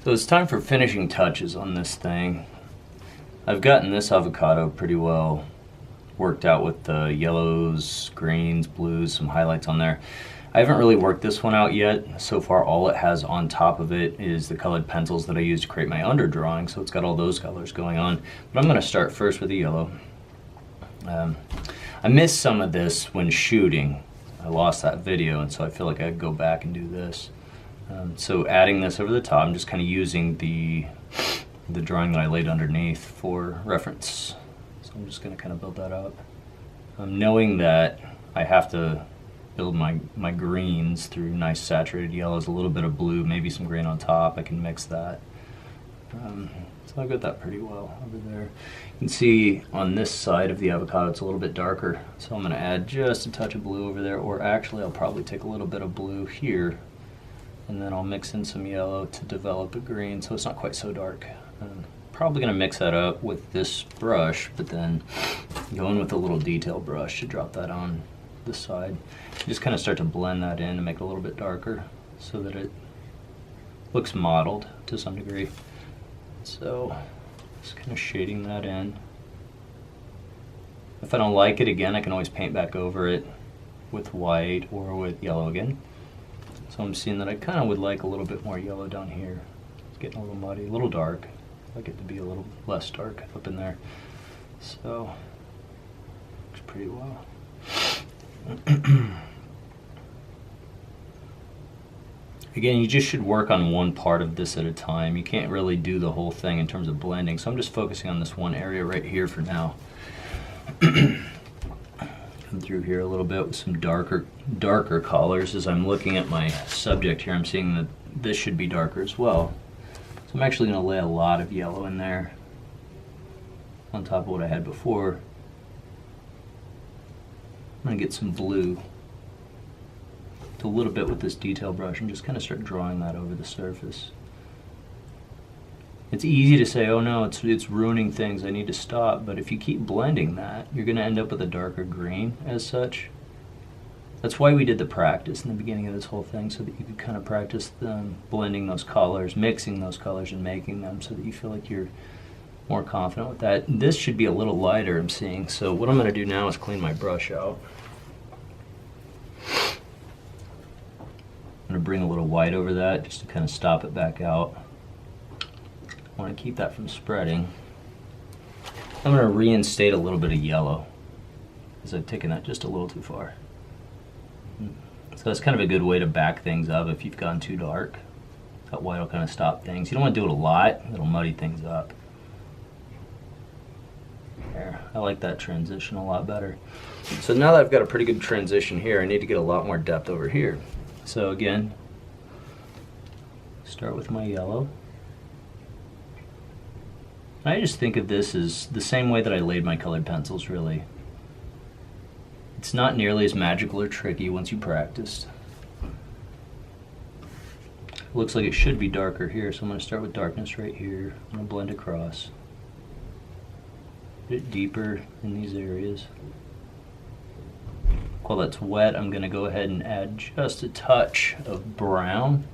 So it's time for finishing touches on this thing. I've gotten this avocado pretty well worked out with the yellows, greens, blues, some highlights on there. I haven't really worked this one out yet. So far all it has on top of it is the colored pencils that I use to create my underdrawing, so it's got all those colors going on. But I'm going to start first with the yellow. I missed some of this when shooting. I lost that video, and so I feel like I'd go back and do this. So adding this over the top, I'm just kind of using the drawing that I laid underneath for reference. So I'm just going to kind of build that up. Knowing that I have to build my greens through nice saturated yellows, a little bit of blue, maybe some green on top, I can mix that. So I got that pretty well over there. You can see on this side of the avocado it's a little bit darker, so I'm going to add just a touch of blue over there, or actually I'll probably take a little bit of blue here and then I'll mix in some yellow to develop a green so it's not quite so dark. Probably going to mix that up with this brush, but then go in with a little detail brush to drop that on this side. Just kind of start to blend that in and make it a little bit darker so that it looks modeled to some degree. So just kind of shading that in. If I don't like it, again, I can always paint back over it with white or with yellow again. So I'm seeing that I kind of would like a little bit more yellow down here. It's getting a little muddy, a little dark. I'd like it to be a little less dark up in there. So looks pretty well. Again, you just should work on one part of this at a time. You can't really do the whole thing in terms of blending, so I'm just focusing on this one area right here for now. Come through here a little bit with some darker colors. As I'm looking at my subject here, I'm seeing that this should be darker as well. So I'm actually going to lay a lot of yellow in there on top of what I had before. I'm going to get some blue a little bit with this detail brush and just kind of start drawing that over the surface. It's easy to say, oh no, it's ruining things, I need to stop, but if you keep blending that, you're going to end up with a darker green as such. That's why we did the practice in the beginning of this whole thing, so that you could kind of practice blending those colors, mixing those colors and making them so that you feel like you're more confident with that. This should be a little lighter, I'm seeing, so what I'm going to do now is clean my brush out. I'm going to bring a little white over that just to kind of stop it back out. I want to keep that from spreading. I'm going to reinstate a little bit of yellow because I've taken that just a little too far. So that's kind of a good way to back things up if you've gone too dark. That white will kind of stop things. You don't want to do it a lot, it'll muddy things up. There, I like that transition a lot better. So now that I've got a pretty good transition here, I need to get a lot more depth over here. So again, start with my yellow. I just think of this as the same way that I laid my colored pencils, really. It's not nearly as magical or tricky once you practiced. Looks like it should be darker here, so I'm going to start with darkness right here. I'm going to blend across. A bit deeper in these areas. While that's wet, I'm going to go ahead and add just a touch of brown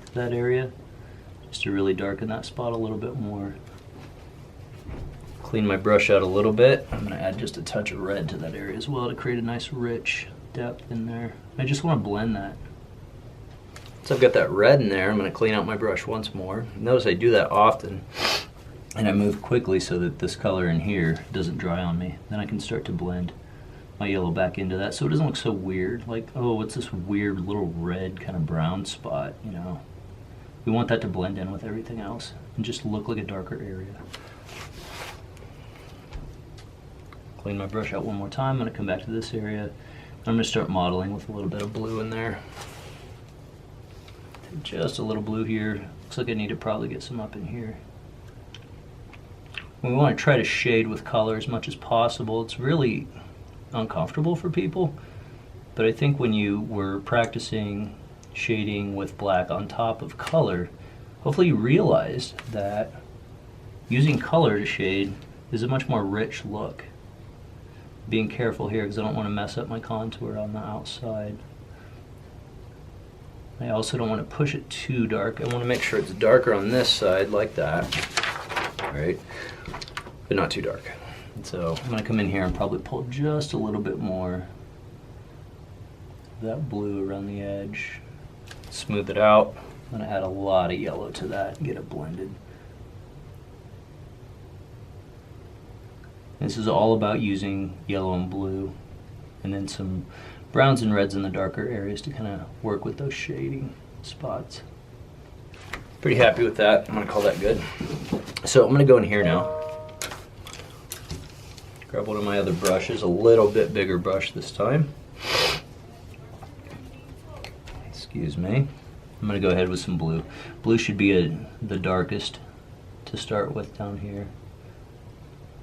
to that area, just to really darken that spot a little bit more. Clean my brush out a little bit. I'm going to add just a touch of red to that area as well to create a nice rich depth in there. I just want to blend that. So I've got that red in there, I'm going to clean out my brush once more. Notice I do that often, and I move quickly so that this color in here doesn't dry on me. Then I can start to blend my yellow back into that so it doesn't look so weird, like, oh, what's this weird little red kind of brown spot, you know. We want that to blend in with everything else and just look like a darker area. Clean my brush out one more time. I'm going to come back to this area. I'm going to start modeling with a little bit of blue in there. Just a little blue here. Looks like I need to probably get some up in here. We want to try to shade with color as much as possible. It's really uncomfortable for people, but I think when you were practicing shading with black on top of color, hopefully you realized that using color to shade is a much more rich look. Being careful here because I don't want to mess up my contour on the outside. I also don't want to push it too dark. I want to make sure it's darker on this side like that, right? But not too dark. And so I'm going to come in here and probably pull just a little bit more of that blue around the edge. Smooth it out. I'm going to add a lot of yellow to that and get it blended. This is all about using yellow and blue, and then some browns and reds in the darker areas to kind of work with those shading spots. Pretty happy with that. I'm going to call that good. So I'm going to go in here now. Grab one of my other brushes, a little bit bigger brush this time. Excuse me. I'm going to go ahead with some blue. Blue should be the darkest to start with down here.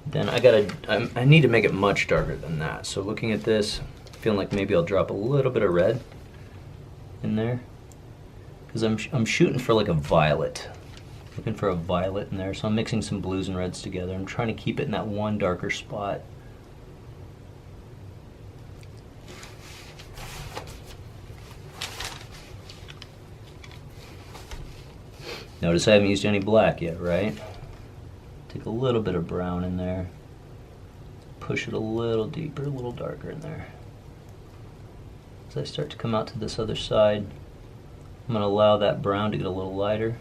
Then I need to make it much darker than that. So looking at this, feeling like maybe I'll drop a little bit of red in there, because I'm shooting for like a violet, looking for a violet in there. So I'm mixing some blues and reds together. I'm trying to keep it in that one darker spot. Notice I haven't used any black yet, right? Take a little bit of brown in there, push it a little deeper, a little darker in there. As I start to come out to this other side, I'm going to allow that brown to get a little lighter,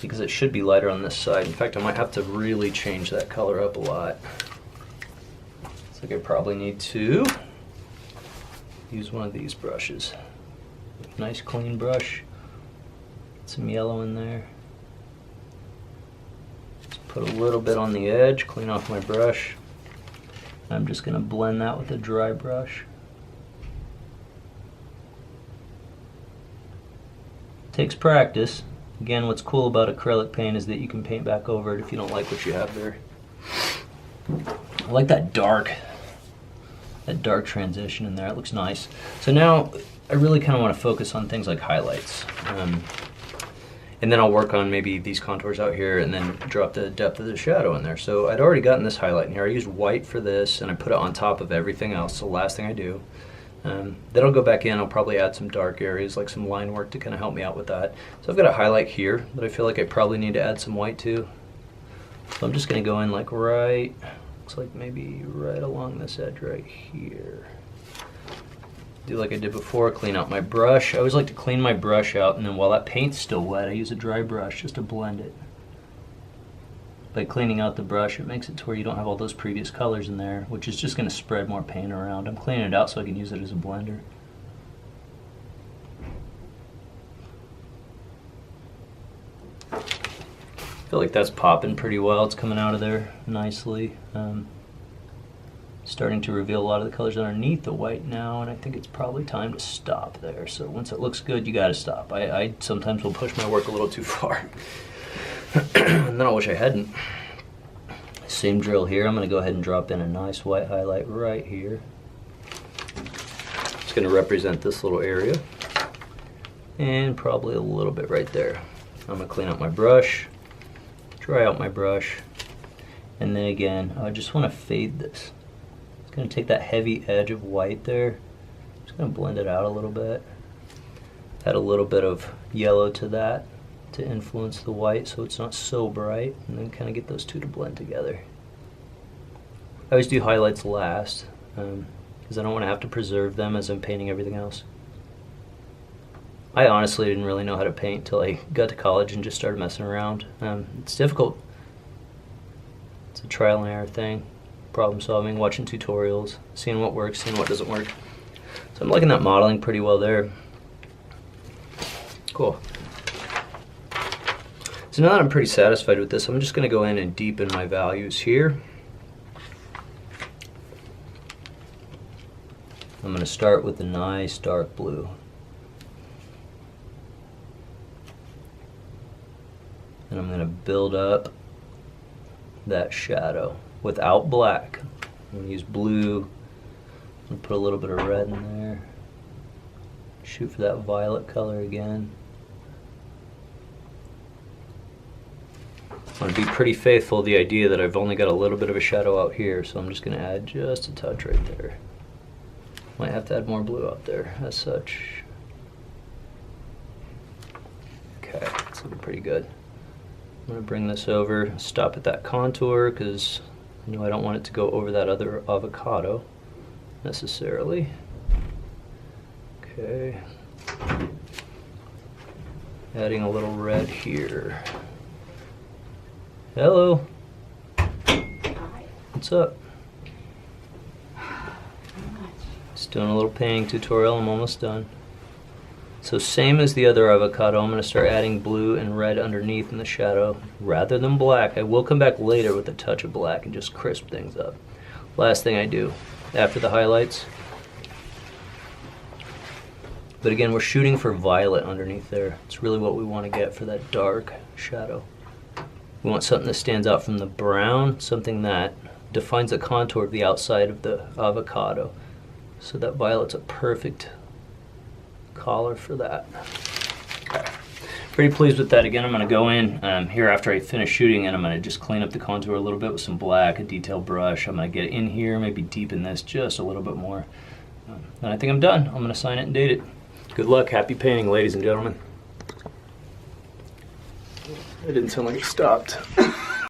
because it should be lighter on this side. In fact, I might have to really change that color up a lot. Looks like I probably need to use one of these brushes. Nice clean brush. Get some yellow in there. Just put a little bit on the edge, clean off my brush. I'm just going to blend that with a dry brush. Takes practice. Again, what's cool about acrylic paint is that you can paint back over it if you don't like what you have there. I like that dark transition in there. It looks nice. So now I really kind of want to focus on things like highlights. And then I'll work on maybe these contours out here and then drop the depth of the shadow in there. So I'd already gotten this highlight in here. I used white for this and I put it on top of everything else, the last thing I do. Then I'll go back in, I'll probably add some dark areas like some line work to kind of help me out with that. So I've got a highlight here that I feel like I probably need to add some white to. So I'm just going to go in like right, looks like maybe right along this edge right here. Do like I did before, clean out my brush. I always like to clean my brush out, and then while that paint's still wet, I use a dry brush just to blend it. By cleaning out the brush, it makes it to where you don't have all those previous colors in there, which is just going to spread more paint around. I'm cleaning it out so I can use it as a blender. I feel like that's popping pretty well. It's coming out of there nicely. Starting to reveal a lot of the colors underneath the white now, and I think it's probably time to stop there. So once it looks good, you got to stop. I sometimes will push my work a little too far. And then I wish I hadn't. Same drill here. I'm going to go ahead and drop in a nice white highlight right here. It's going to represent this little area. And probably a little bit right there. I'm going to clean out my brush, dry out my brush, and then again, I just want to fade this. It's going to take that heavy edge of white there. Just going to blend it out a little bit. Add a little bit of yellow to that to influence the white so it's not so bright, and then kind of get those two to blend together. I always do highlights last because I don't want to have to preserve them as I'm painting everything else. I honestly didn't really know how to paint until I got to college and just started messing around. It's difficult. It's a trial and error thing, problem solving, watching tutorials, seeing what works, seeing what doesn't work. So I'm liking that modeling pretty well there. Cool. So now that I'm pretty satisfied with this, I'm just going to go in and deepen my values here. I'm going to start with a nice dark blue. And I'm going to build up that shadow without black. I'm going to use blue. I'm going to put a little bit of red in there. Shoot for that violet color again. I want to be pretty faithful to the idea that I've only got a little bit of a shadow out here, so I'm just going to add just a touch right there. Might have to add more blue out there as such. looking pretty good. I'm gonna bring this over, stop at that contour because I know I don't want it to go over that other avocado necessarily. Okay. Adding a little red here. Hello. What's up? Just doing a little painting tutorial. I'm almost done. So same as the other avocado, I'm going to start adding blue and red underneath in the shadow rather than black. I will come back later with a touch of black and just crisp things up. Last thing I do after the highlights. But again, we're shooting for violet underneath there. It's really what we want to get for that dark shadow. We want something that stands out from the brown, something that defines the contour of the outside of the avocado. So that violet's a perfect color for that. Okay. Pretty pleased with that. Again, I'm going to go in here after I finish shooting, and I'm going to just clean up the contour a little bit with some black, a detail brush. I'm going to get in here, maybe deepen this just a little bit more. And I think I'm done. I'm going to sign it and date it. Good luck. Happy painting, ladies and gentlemen. It didn't sound like it stopped.